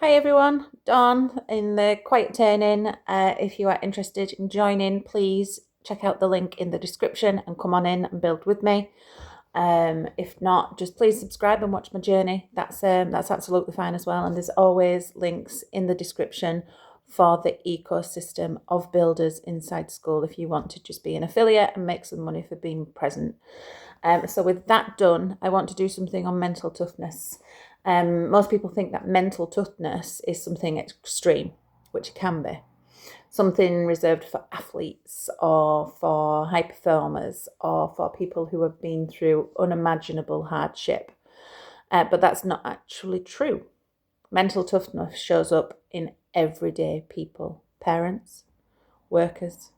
Hi everyone, Dawn in the quiet turning. If you are interested in joining, please check out the link in the description and come on in and build with me. If not, just please subscribe and watch my journey. That's absolutely fine as well. And there's always links in the description for the ecosystem of builders inside school if you want to just be an affiliate and make some money for being present. So with that done, I want to do something on mental toughness. Most people think that mental toughness is something extreme, which it can be. Something reserved for athletes or for high performers or for people who have been through unimaginable hardship. But that's not actually true. Mental toughness shows up in everyday people, parents, workers,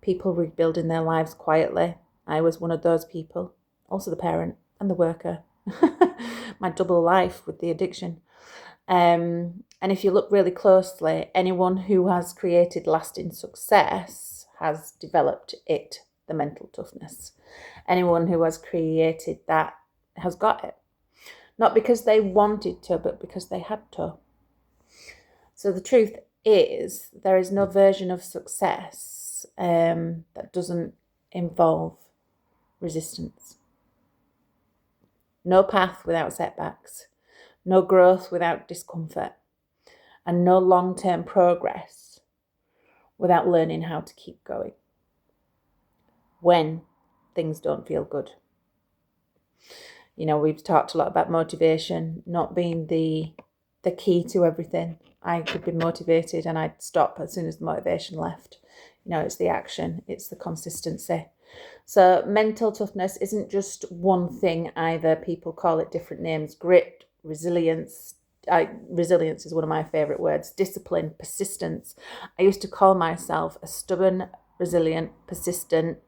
people rebuilding their lives quietly. I was one of those people, also the parent and the worker. My double life with the addiction. And if you look really closely, anyone who has created lasting success has developed the mental toughness. Anyone who has created that has got it. Not because they wanted to, but because they had to. So the truth is, there is no version of success that doesn't involve resistance. No path without setbacks, no growth without discomfort, and no long-term progress without learning how to keep going when things don't feel good. You know, we've talked a lot about motivation not being the key to everything. I could be motivated and I'd stop as soon as the motivation left. You know, it's the action, it's the consistency. So mental toughness isn't just one thing either. People call it different names: grit, resilience. Resilience is one of my favourite words. Discipline, persistence. I used to call myself a stubborn, resilient, persistent.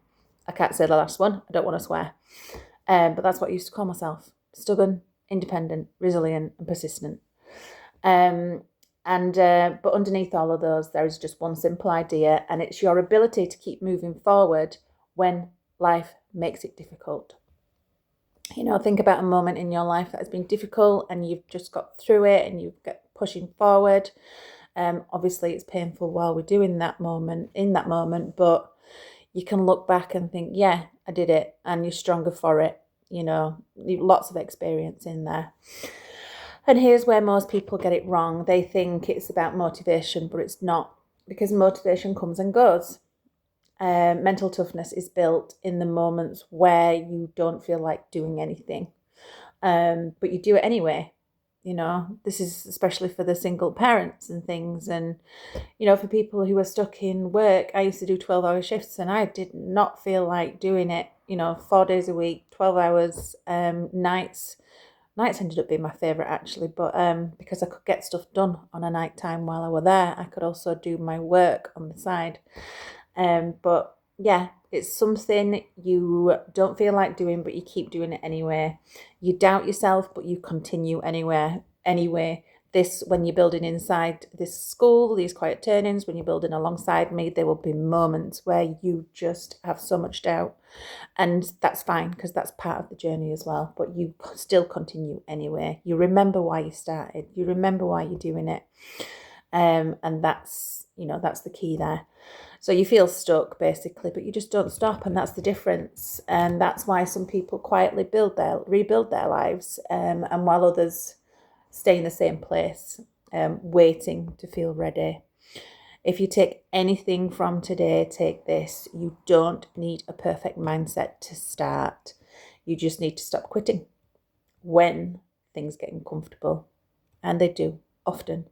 I can't say the last one. I don't want to swear. But that's what I used to call myself. Stubborn, independent, resilient, and persistent. But underneath all of those, there is just one simple idea, and it's your ability to keep moving forward when life makes it difficult. You know, think about a moment in your life that has been difficult and you've just got through it and you've got pushing forward. Obviously, it's painful while we're doing that moment, but you can look back and think, yeah, I did it, and you're stronger for it. You know, lots of experience in there. And here's where most people get it wrong. They think it's about motivation, but it's not, because motivation comes and goes. Mental toughness is built in the moments where you don't feel like doing anything, but you do it anyway. You know, this is especially for the single parents and things. And, you know, for people who are stuck in work, I used to do 12-hour shifts and I did not feel like doing it, you know, 4 days a week, 12 hours, nights. Nights ended up being my favourite actually, but because I could get stuff done on a night time while I were there, I could also do my work on the side. But yeah, it's something you don't feel like doing, but you keep doing it anyway. You doubt yourself, but you continue anyway. This, when you're building inside this school, these quiet turnings, when you're building alongside me, there will be moments where you just have so much doubt. And that's fine, because that's part of the journey as well. But you still continue anyway. You remember why you started. You remember why you're doing it. And that's, you know, that's the key there. So you feel stuck basically, but you just don't stop, and that's the difference. And that's why some people quietly rebuild their lives, and while others stay in the same place, waiting to feel ready. If you take anything from today, take this: you don't need a perfect mindset to start. You just need to stop quitting when things get uncomfortable, and they do often,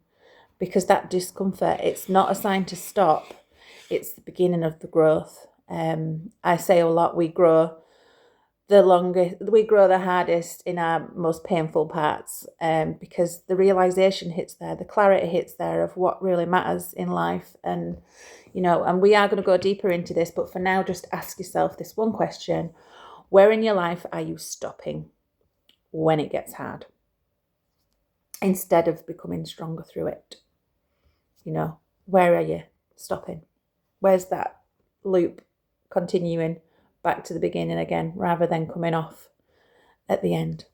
because that discomfort, it's not a sign to stop. It's the beginning of the growth. I say a lot, we grow the hardest in our most painful parts, because the realization hits there, the clarity hits there of what really matters in life. And, you know, and we are going to go deeper into this, but for now, just ask yourself this one question: where in your life are you stopping when it gets hard, instead of becoming stronger through it? You know, where are you stopping? Where's that loop continuing back to the beginning again, rather than coming off at the end?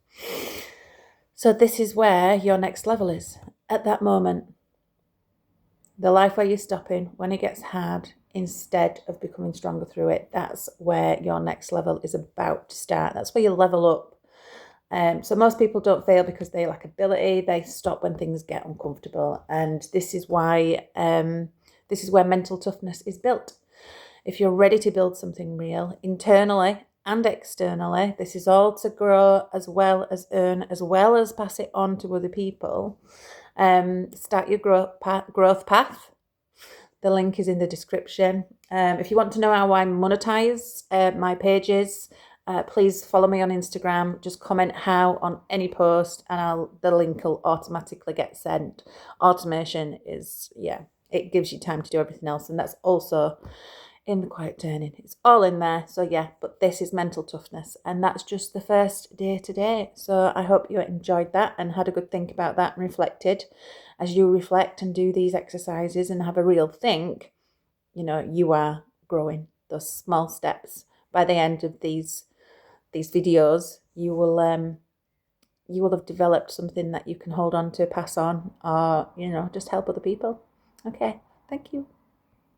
So this is where your next level is. at that moment, the life where you're stopping, when it gets hard, instead of becoming stronger through it, that's where your next level is about to start. That's where you level up. So most people don't fail because they lack ability. They stop when things get uncomfortable. And this is why, this is where mental toughness is built. If you're ready to build something real, internally and externally, this is all to grow as well as earn, as well as pass it on to other people. Start your growth path. The link is in the description. If you want to know how I monetize my pages, please follow me on Instagram. Just comment how on any post, and the link will automatically get sent. Automation is, it gives you time to do everything else, and that's also in the quiet turning. It's all in there. So yeah, but this is mental toughness, and that's just the first day today. So I hope you enjoyed that and had a good think about that and reflected. As you reflect and do these exercises and have a real think, you are growing. Those small steps. By the end of these videos, you will have developed something that you can hold on to, pass on, or just help other people. Okay, thank you.